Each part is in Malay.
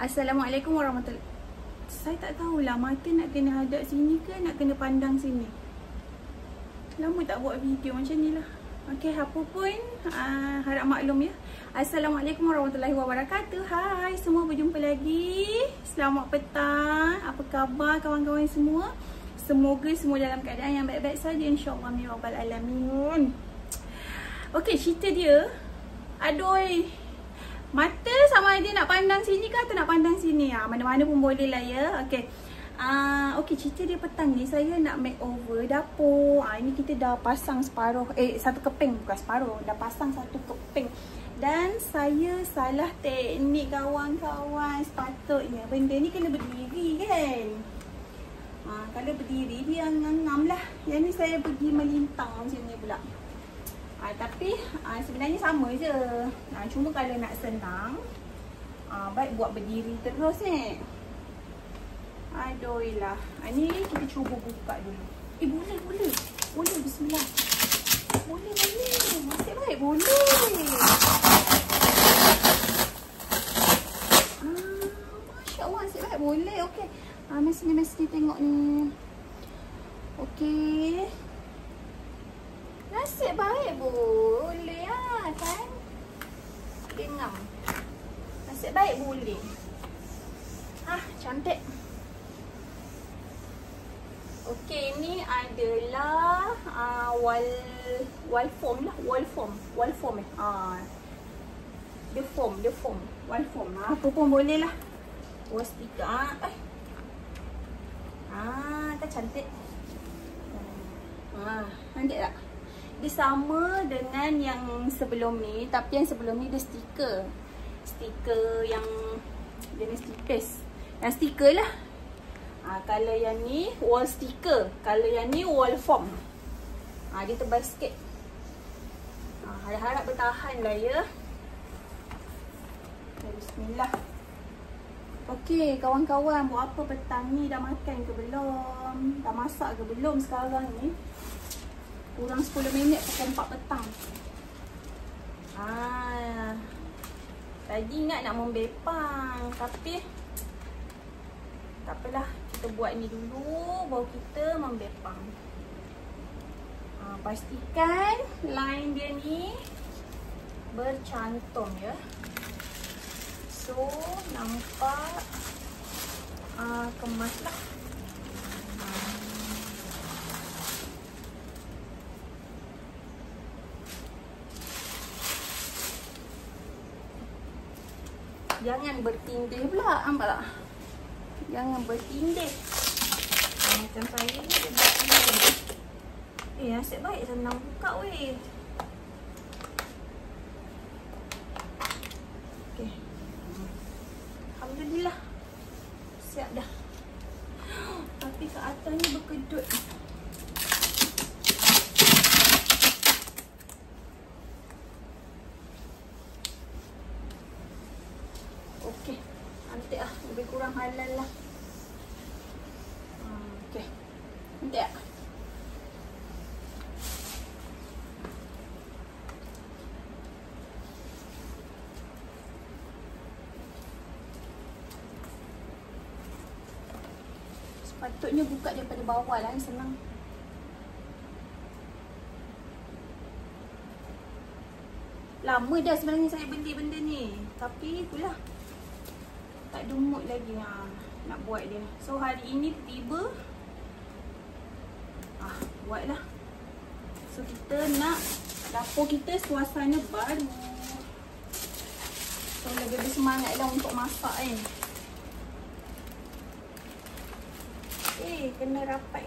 Assalamualaikum warahmatullahi. Saya tak tahulah mata nak kena hadap sini ke nak kena pandang sini. Lama tak buat video macam ni lah. Okey, apa pun harap maklum ya. Assalamualaikum warahmatullahi wabarakatuh. Hai, semua berjumpa lagi. Selamat petang. Apa khabar kawan-kawan semua? Semoga semua dalam keadaan yang baik-baik saja, insya-Allah ya rabbal alamin. Okey, cerita dia. Aduh. Mata sama dia nak pandang sini ke atau nak pandang sini? Mana-mana pun boleh lah ya. Okey. Okey, cerita dia petang ni saya nak makeover dapur. Ini kita dah pasang separuh, satu keping, bukan separuh. Dah pasang satu keping. Dan saya salah teknik kawan-kawan. Sepatutnya benda ni kena berdiri kan. Kalau berdiri dia ngam lah. Yang ni saya pergi melintang macam ni pula. Tapi sebenarnya sama je. Cuma kalau nak senang, baik buat berdiri terus ni. Aduh lah. Ni kita cuba buka dulu. Boleh bismillah. Boleh. Nasib baik boleh. Masya Allah, nasib baik boleh. Okey. Mesti tengok ni. Okey. Nasib baik boleh kan? Dengar. Nasib baik boleh. Cantik. Okey, ni adalah wall foam lah, wall foam Dia foam, wall foam. Apa pun boleh lah. Wall sticker. Kan cantik. Cantik tak? Dia sama dengan yang sebelum ni, tapi yang sebelum ni dia stiker. Stiker yang jenis stickers. Yang stiker lah. Kalau yang ni wall sticker, kalau yang ni wall foam. Dia tebal sikit. Harap-harap bertahan lah ya. Bismillah. Okey, kawan-kawan, buat apa petang ni? Dah makan ke belum? Dah masak ke belum sekarang ni? Kurang 10 minit pukul 4 petang. Tadi ingat nak membepang, tapi tak apalah, kita buat ni dulu baru kita membepang. Pastikan line dia ni bercantum ya. So nampak kemas lah. Jangan bertindih pula, nampak tak? Jangan bertindih. Macam saya ni dia bertindih. Nasib baik senang buka weh. Okey. Alhamdulillah. Siap dah. Tapi kat atas ni berkedut. Okey, cantik lah. Lebih kurang halal lah. Okey, cantik tak? Sepatutnya buka daripada bawah lah, senang. Lama dah sebenarnya saya beli benda ni, tapi itulah tak ada mood lagi nak buat dia. So hari ini tiba buatlah. So kita nak dapur kita suasana baru. So lebih semangat lah untuk masak kan. Kena rapat.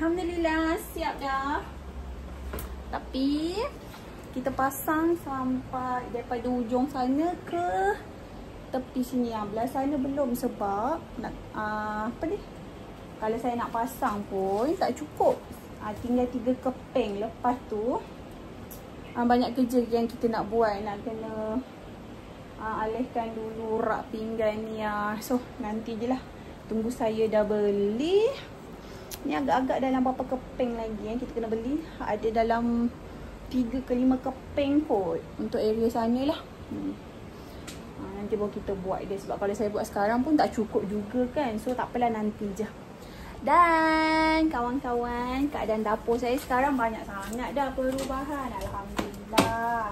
Alhamdulillah siap dah. Tapi kita pasang sampai daripada ujung sana ke tepi sini. Belah sana belum sebab nak apa ni? Kalau saya nak pasang pun tak cukup. Tinggal 3 keping. Lepas tu banyak kerja yang kita nak buat. Nak kena alihkan dulu rak pinggan ni. So nanti je lah. Tunggu saya dah beli. Ni agak-agak dalam berapa keping lagi yang kita kena beli. Ada dalam 3 ke 5 keping kot untuk area sana lah. Nanti baru kita buat dia. Sebab kalau saya buat sekarang pun tak cukup juga kan. So tak apalah, nanti je. Dan kawan-kawan, keadaan dapur saya sekarang banyak sangat dah perubahan. Alhamdulillah.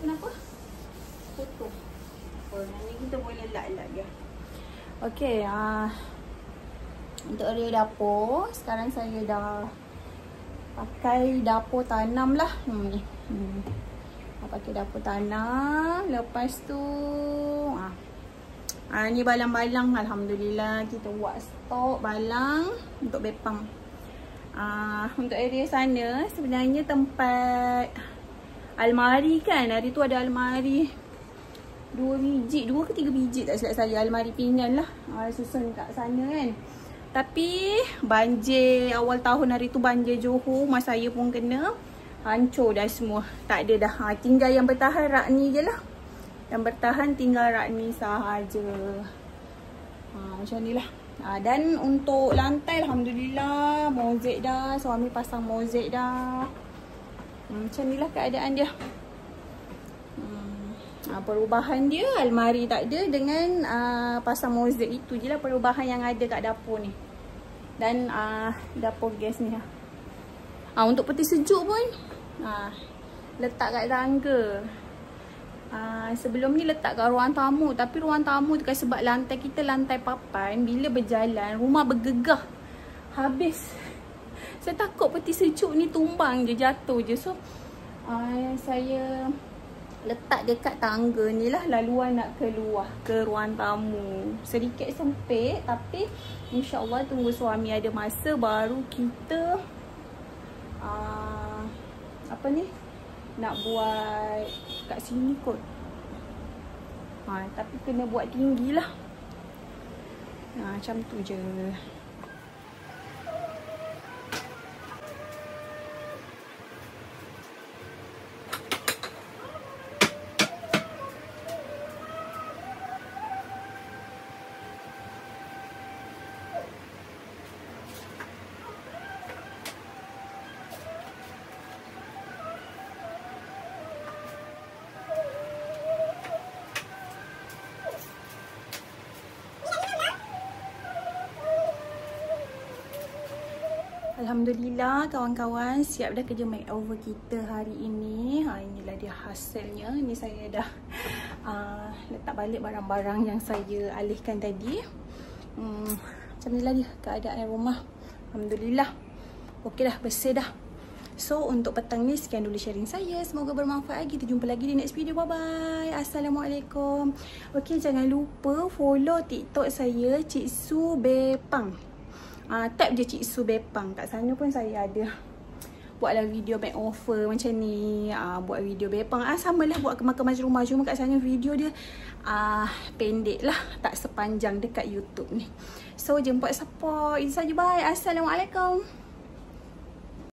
Kenapa? Kotor. Nanti kita boleh lap-lap dia. Okey, untuk area dapur sekarang saya dah pakai dapur tanam lah. Ni. Pakai dapur tanam. Lepas tu ni balang-balang. Alhamdulillah kita buat stok balang untuk bepang. Untuk area sana sebenarnya tempat almari kan. Hari tu ada almari 2 ke 3 biji tak silap saya. Almari pinggan lah. Susun kat sana kan. Tapi banjir awal tahun hari tu, banjir Johor, rumah saya pun kena. Hancur dah semua. Tak ada dah. Tinggal yang bertahan rak ni je lah. Yang bertahan tinggal rak ni sahaja. Macam ni lah. Dan untuk lantai Alhamdulillah mozaik dah. Suami pasang mozaik dah. Macam ni lah keadaan dia. Perubahan dia almari tak ada dengan pasang mozaik. Itu je lah perubahan yang ada kat dapur ni. Dan dapur gas ni lah. Untuk peti sejuk pun letak kat tangga. Sebelum ni letak kat ruang tamu. Tapi ruang tamu tu kan sebab lantai kita lantai papan, bila berjalan rumah bergegah. Habis saya takut peti sejuk ni tumbang je, jatuh je. So saya letak dekat tangga ni lah, laluan nak keluar ke ruang tamu. Sedikit sempit tapi insya-Allah tunggu suami ada masa baru kita apa ni nak buat kat sini kot. Tapi kena buat tinggi lah. Macam tu je. Alhamdulillah kawan-kawan, siap dah kerja makeover kita hari ini. Inilah dia hasilnya. Ini saya dah letak balik barang-barang yang saya alihkan tadi. Macam inilah dia keadaan rumah. Alhamdulillah. Okey dah, bersih dah. So untuk petang ni sekian dulu sharing saya. Semoga bermanfaat. Kita jumpa lagi di next video. Bye bye. Assalamualaikum. Okey, jangan lupa follow TikTok saya, Cik Su Bepang. Tap je Cik Su Bepang. Kat sana pun saya ada buatlah video makeover macam ni. Buat video bepang. Samalah buat kemas-kemas rumah. Cuma kat sana video dia pendek lah. Tak sepanjang dekat YouTube ni. So jemput support. Itu saja. Bye. Assalamualaikum.